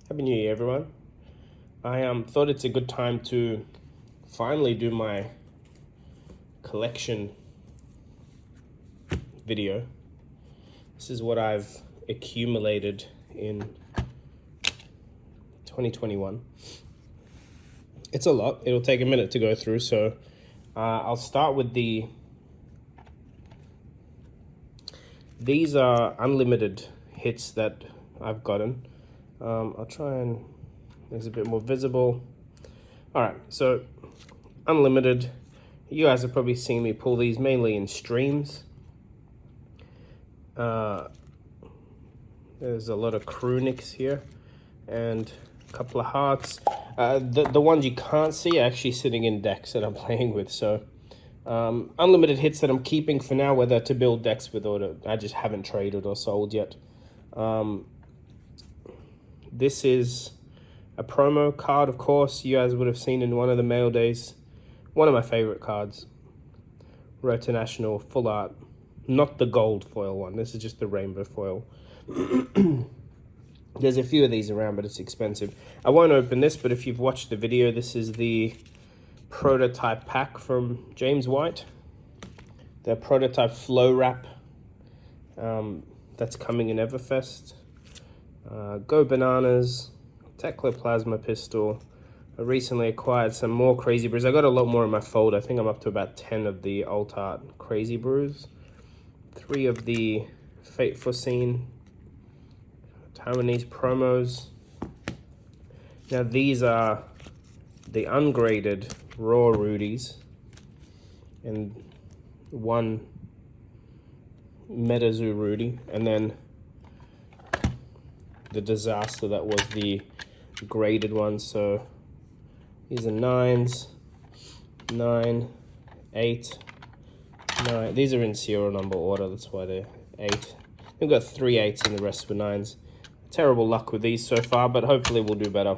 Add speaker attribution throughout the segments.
Speaker 1: Happy New Year, everyone. I thought it's a good time to finally do my collection video. This is what I've accumulated in 2021. It's a lot. It'll take a minute to go through, so I'll start with these are unlimited hits that I've gotten. I'll try and make it a bit more visible. All right, so unlimited. You guys have probably seen me pull these mainly in streams. There's a lot of crew nicks here and a couple of hearts. The ones you can't see are actually sitting in decks that I'm playing with. So unlimited hits that I'm keeping for now, whether to build decks with or I just haven't traded or sold yet. This is a promo card, of course. You guys would have seen in one of the mail days. One of my favorite cards. Rathe National full art. Not the gold foil one. This is just the rainbow foil. There's a few of these around, but it's expensive. I won't open this, but if you've watched the video, this is the prototype pack from James White. The prototype flow wrap that's coming in Everfest. Go Bananas, Tecloplasma Pistol. I recently acquired some more Crazy Brews. I got a lot more in my folder. I think I'm up to about 10 of the Alt Art Crazy Brews. 3 of the Fate Foreseen Taiwanese promos. Now these are the ungraded raw Rudies and 1 Metazoo Rudy, and then the disaster that was the graded one. So these are 9s, 9, 8, 9. These are in serial number order, that's why they're 8. We've got 3 8s and the rest were 9s. Terrible luck with these so far, but hopefully we'll do better.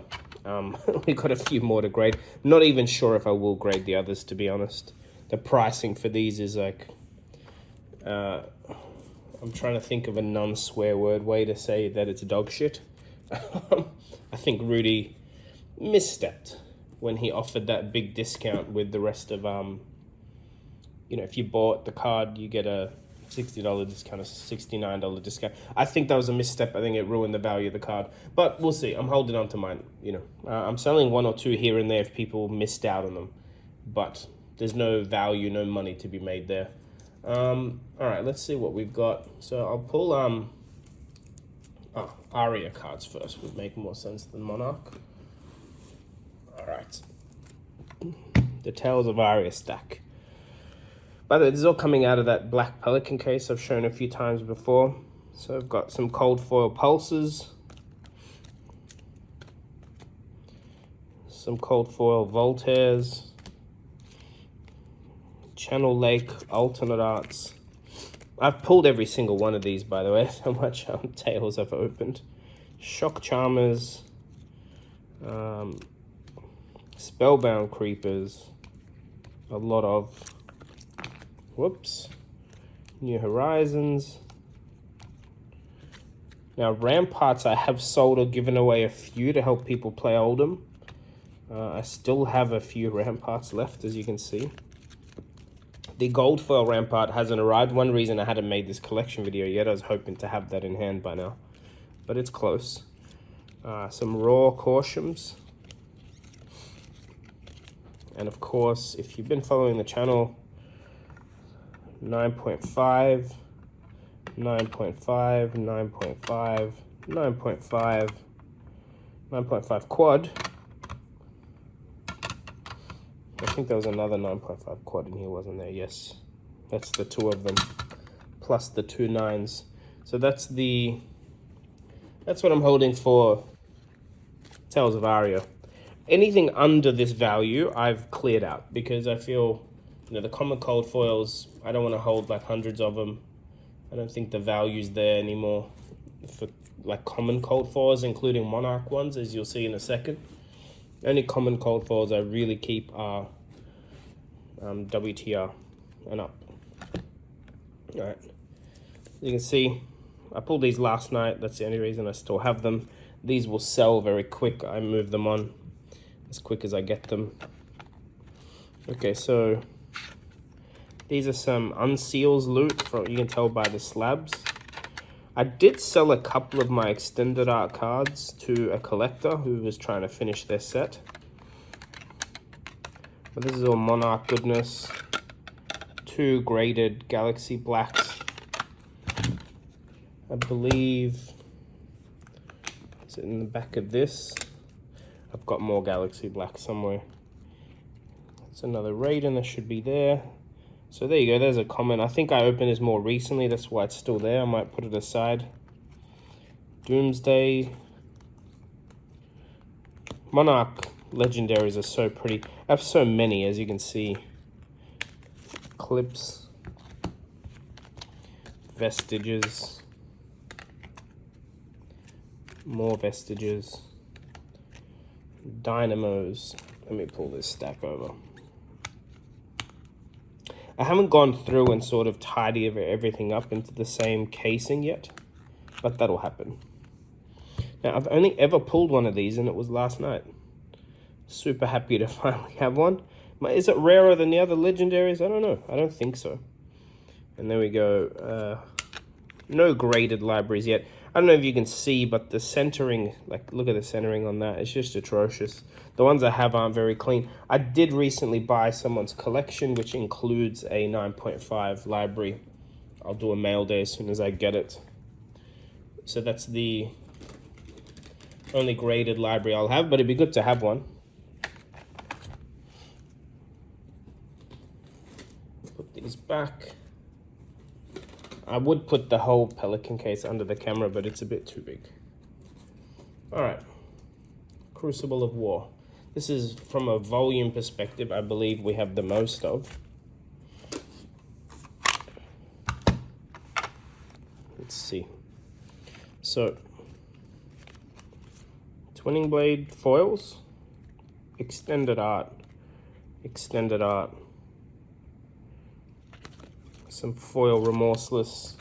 Speaker 1: We've got a few more to grade. Not even sure if I will grade the others, to be honest. The pricing for these is like, I'm trying to think of a non-swear word way to say that it's dog shit. I think Rudy misstepped when he offered that big discount with the rest of, you know, if you bought the card, you get a $60 discount, a $69 discount. I think that was a misstep. I think it ruined the value of the card, but we'll see. I'm holding on to mine, you know. I'm selling 1 or 2 here and there if people missed out on them, but there's no value, no money to be made there. All right, let's see what we've got. So I'll pull Aria cards first. Would make more sense than Monarch. All right, the Tales of Aria stack. By the way, this is all coming out of that black pelican case I've shown a few times before. So I've got some cold foil pulses, some cold foil Voltaires, Channel Lake alternate arts. I've pulled every single one of these, by the way. How much tails I've opened. Shock Charmers, Spellbound Creepers, a lot of, whoops, New Horizons. Now Ramparts I have sold or given away a few to help people play Oldhim. I still have a few Ramparts left, as you can see. The gold foil Rampart hasn't arrived. One reason I hadn't made this collection video yet, I was hoping to have that in hand by now, but it's close. Some raw Cautions. And of course, if you've been following the channel, 9.5, 9.5, 9.5, 9.5, 9.5 quad. I think there was another 9.5 quad in here, wasn't there? Yes, that's the 2 of them, plus the 2 9s. So that's what I'm holding for Tales of Aria. Anything under this value, I've cleared out because I feel, you know, the common cold foils, I don't want to hold like hundreds of them. I don't think the value's there anymore for like common cold foils, including Monarch ones, as you'll see in a second. Only common cold foils I really keep are WTR and up. Alright, you can see I pulled these last night. That's the only reason I still have them. these will sell very quick. I move them on as quick as I get them. Okay, so these are some unseals loot, you can tell by the slabs. I did sell a couple of my extended art cards to a collector who was trying to finish their set. But this is all Monarch goodness. 2 graded Galaxy Blacks. I believe it's in the back of this. I've got more Galaxy Blacks somewhere. It's another Raiden that should be there. So there you go, there's a comment. I think I opened this more recently, that's why it's still there. I might put it aside. Doomsday. Monarch legendaries are so pretty. I have so many, as you can see. Clips. Vestiges. More vestiges. Dynamos. Let me pull this stack over. I haven't gone through and sort of tidy everything up into the same casing yet, but that'll happen. Now, I've only ever pulled one of these, and it was last night. Super happy to finally have one. Is it rarer than the other legendaries? I don't know. I don't think so. And there we go. No graded libraries yet. I don't know if you can see, but the centering, like, look at the centering on that. It's just atrocious. The ones I have aren't very clean. I did recently buy someone's collection, which includes a 9.5 library. I'll do a mail day as soon as I get it. So that's the only graded library I'll have, but it'd be good to have one. Put these back. I would put the whole Pelican case under the camera, but it's a bit too big. All right, Crucible of War. This is, from a volume perspective, I believe we have the most of. Let's see. So, Twinning Blade foils, extended art, some foil Remorseless.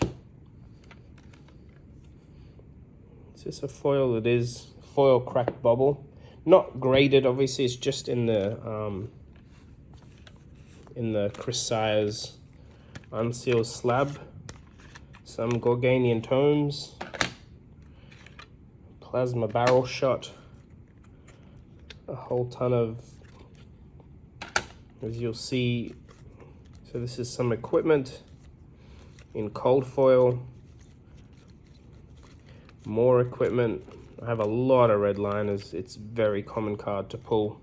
Speaker 1: Is this a foil? It is. Foil Cracked Bubble. Not graded, obviously, it's just in the Chris Sayers unsealed slab. Some Gorganian Tomes. Plasma Barrel Shot. A whole ton of, as you'll see, so this is some equipment in cold foil. More equipment. I have a lot of redliners. It's a very common card to pull.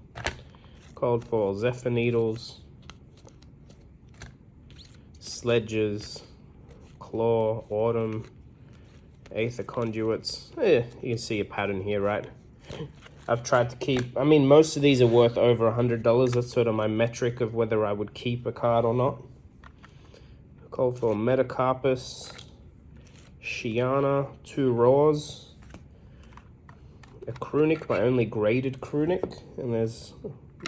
Speaker 1: Cold foil Zephyr Needles. Sledges. Claw, Autumn. Aether Conduits. You can see a pattern here, right? I've tried to keep, I mean, most of these are worth over $100. That's sort of my metric of whether I would keep a card or not. Cold foil Metacarpus. Shiana, 2 Raws. A Krunic, my only graded Krunic. And there's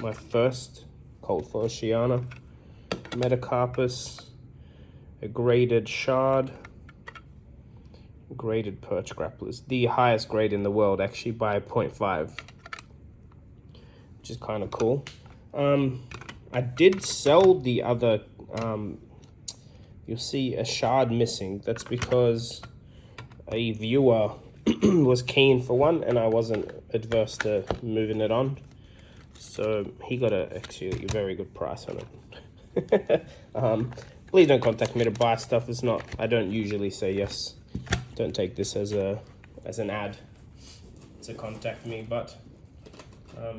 Speaker 1: my first cold foil Shiana. Metacarpus. A graded Shard. Graded Perch Grapplers. The highest grade in the world, actually, by 0.5. Which is kind of cool. I did sell the other... you'll see a shard missing. That's because a viewer was keen for one, and I wasn't adverse to moving it on. So he got actually a very good price on it. Please don't contact me to buy stuff. It's not. I don't usually say yes. Don't take this as an ad to contact me, but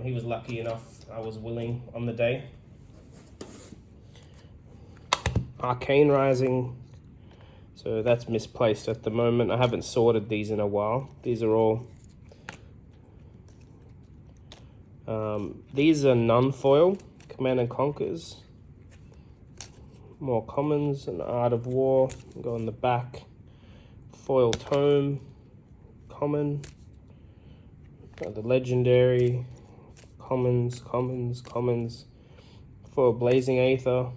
Speaker 1: he was lucky enough. I was willing on the day. Arcane Rising. So that's misplaced at the moment. I haven't sorted these in a while. These are all... these are non-foil. Command and Conquers. More commons. An Art of War. Go on the back. Foil Tome. Common. The Legendary. Commons. Foil Blazing Aether.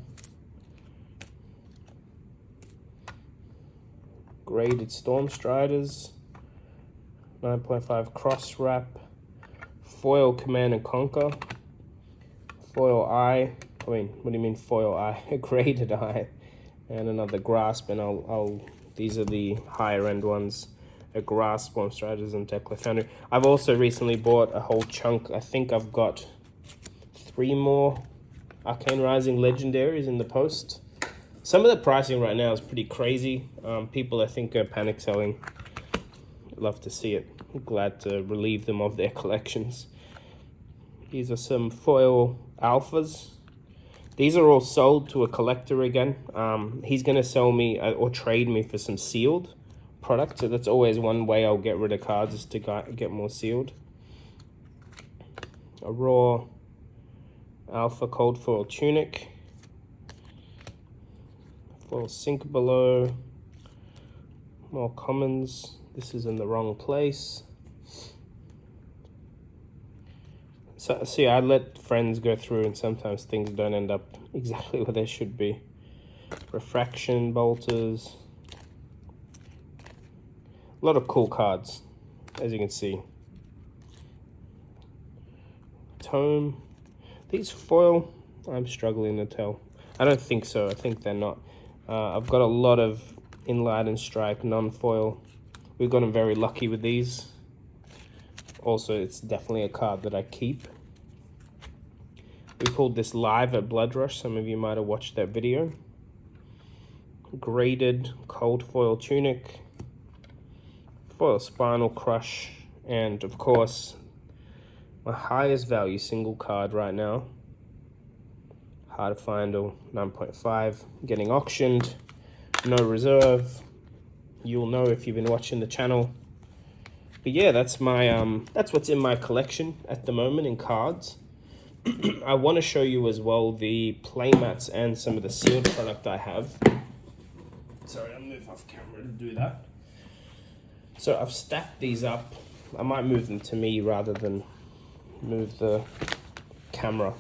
Speaker 1: Graded Storm Striders, 9.5 cross wrap, foil Command and Conquer, foil eye. I mean, what do you mean foil eye? A graded eye, and another grasp. And these are the higher end ones. A grasp, Storm Striders, and Tekla Foundry. I've also recently bought a whole chunk. I think I've got 3 more Arcane Rising legendaries in the post. Some of the pricing right now is pretty crazy. People I think are panic selling. Love to see it. Glad to relieve them of their collections. These are some foil alphas. These are all sold to a collector again. He's going to sell me or trade me for some sealed product. So that's always one way I'll get rid of cards, is to get more sealed. A raw alpha cold foil tunic. Foil sink below. More commons. This is in the wrong place. So see, I let friends go through, and sometimes things don't end up exactly where they should be. Refraction bolters. A lot of cool cards, as you can see. Tome. These foil, I'm struggling to tell. I don't think so. I think they're not. I've got a lot of Inlight and Strike non-foil. We've gotten very lucky with these. Also, it's definitely a card that I keep. We pulled this live at Blood Rush. Some of you might have watched that video. Graded cold foil tunic. Foil Spinal Crush. And of course, my highest value single card right now. Hard to find, 9.5. Getting auctioned. No reserve. You'll know if you've been watching the channel. But yeah, that's what's in my collection at the moment in cards. I want to show you as well the playmats and some of the sealed product I have. Sorry, I'll move off camera to do that. So I've stacked these up. I might move them to me rather than move the camera.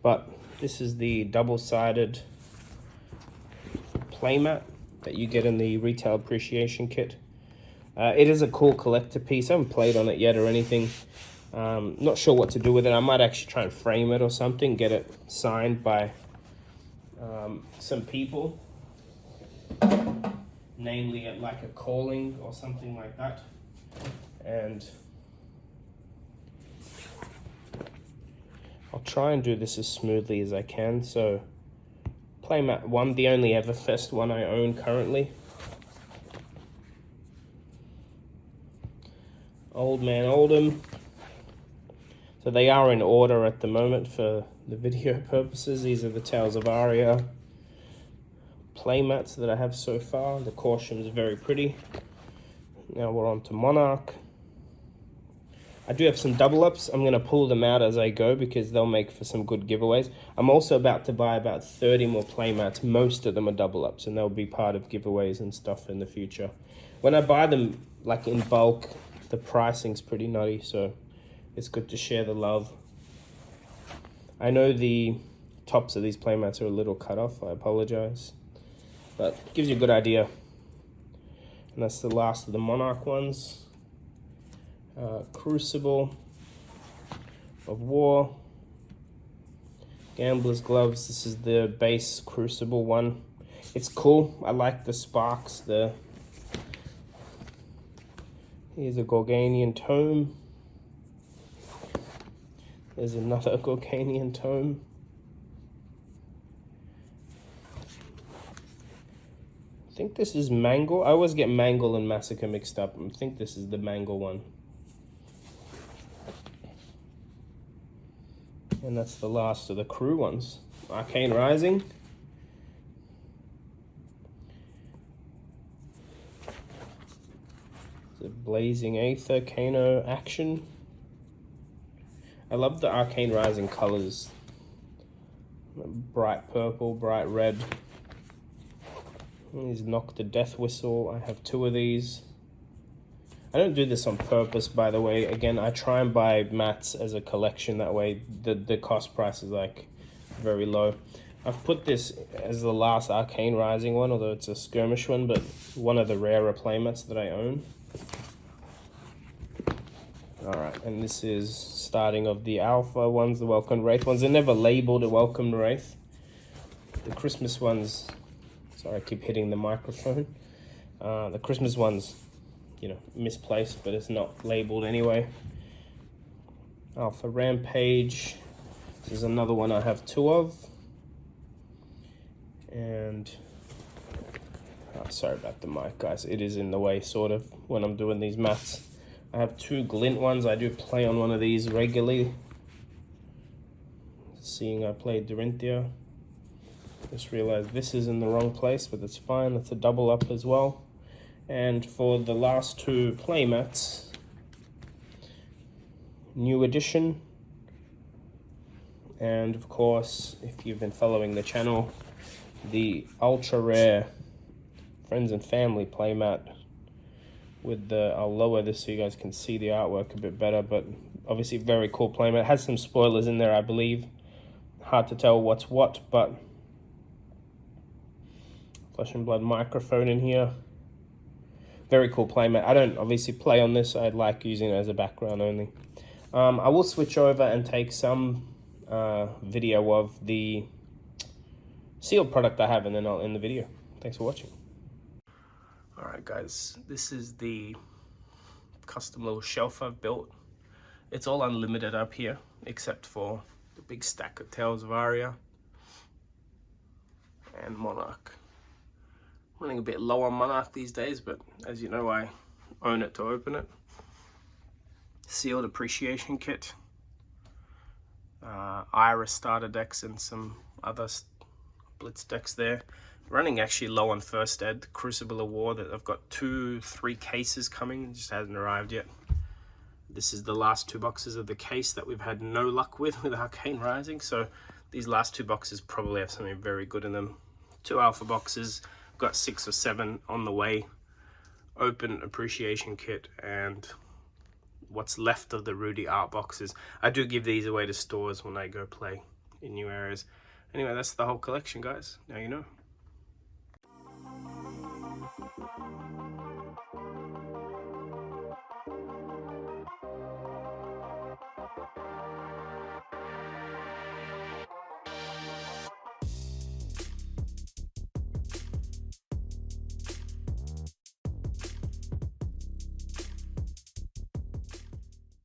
Speaker 1: But this is the double-sided playmat that you get in the retail appreciation kit. It is a cool collector piece. I haven't played on it yet or anything. Not sure what to do with it. I might actually try and frame it or something, get it signed by some people, namely at like a calling or something like that. And I'll try and do this as smoothly as I can. So Playmat 1, the only Everfest one I own currently. Old Man Oldham. So they are in order at the moment for the video purposes. These are the Tales of Aria playmats that I have so far. The caution is very pretty. Now we're on to Monarch. I do have some double ups. I'm going to pull them out as I go because they'll make for some good giveaways. I'm also about to buy about 30 more playmats. Most of them are double ups, and they'll be part of giveaways and stuff in the future. When I buy them like in bulk, the pricing's pretty nutty, so it's good to share the love. I know the tops of these playmats are a little cut off. I apologize, but it gives you a good idea. And that's the last of the Monarch ones. Crucible of War. Gambler's Gloves. This is the base Crucible one. It's cool. I like the sparks. Here's a Gorganian Tome. There's another Gorganian Tome. I think this is Mangle. I always get Mangle and Massacre mixed up. I think this is the Mangle one. And that's the last of the crew ones. Arcane Rising. The Blazing Aether, Kano Action. I love the Arcane Rising colors. Bright purple, bright red. These Knock the Death Whistle. I have 2 of these. I don't do this on purpose, by the way. Again, I try and buy mats as a collection. That way the cost price is like very low. I've put this as the last Arcane Rising one, although it's a skirmish one, but one of the rarer playmats that I own. All right, and this is starting of the alpha ones, the welcome Rathe ones. They're never labeled a welcome Rathe. The Christmas ones, sorry, I keep hitting the microphone. The Christmas ones, you know, misplaced, but it's not labeled anyway. Alpha Rampage. This is another one I have 2 of. And oh, sorry about the mic, guys. It is in the way, sort of, when I'm doing these mats. I have 2 glint ones. I do play on one of these regularly. Seeing I played Dorinthia. Just realized this is in the wrong place, but that's fine. That's a double up as well. And for the last 2 playmats, new edition. And of course, if you've been following the channel, the ultra rare friends and family playmat with the, I'll lower this so you guys can see the artwork a bit better, but obviously very cool playmat. It has some spoilers in there, I believe. Hard to tell what's what, but Flesh and Blood microphone in here. Very cool playmat. I don't obviously play on this. I like using it as a background only. I will switch over and take some video of the sealed product I have, and then I'll end the video. Thanks for watching. All right, guys, this is the custom little shelf I've built. It's all unlimited up here, except for the big stack of Tales of Aria and Monarch. Running a bit low on Monarch these days, but as you know, I own it to open it. Sealed appreciation kit. Iris starter decks and some other blitz decks there. Running actually low on first ed, the Crucible of War, that I've got 2-3 cases coming, it just hasn't arrived yet. This is the last 2 boxes of the case that we've had no luck with Arcane Rising, so these last 2 boxes probably have something very good in them. 2 alpha boxes, got 6 or 7 on the way. Open appreciation kit and what's left of the Rudy art boxes. I do give these away to stores when I go play in new areas. Anyway, that's the whole collection, guys. Now you know.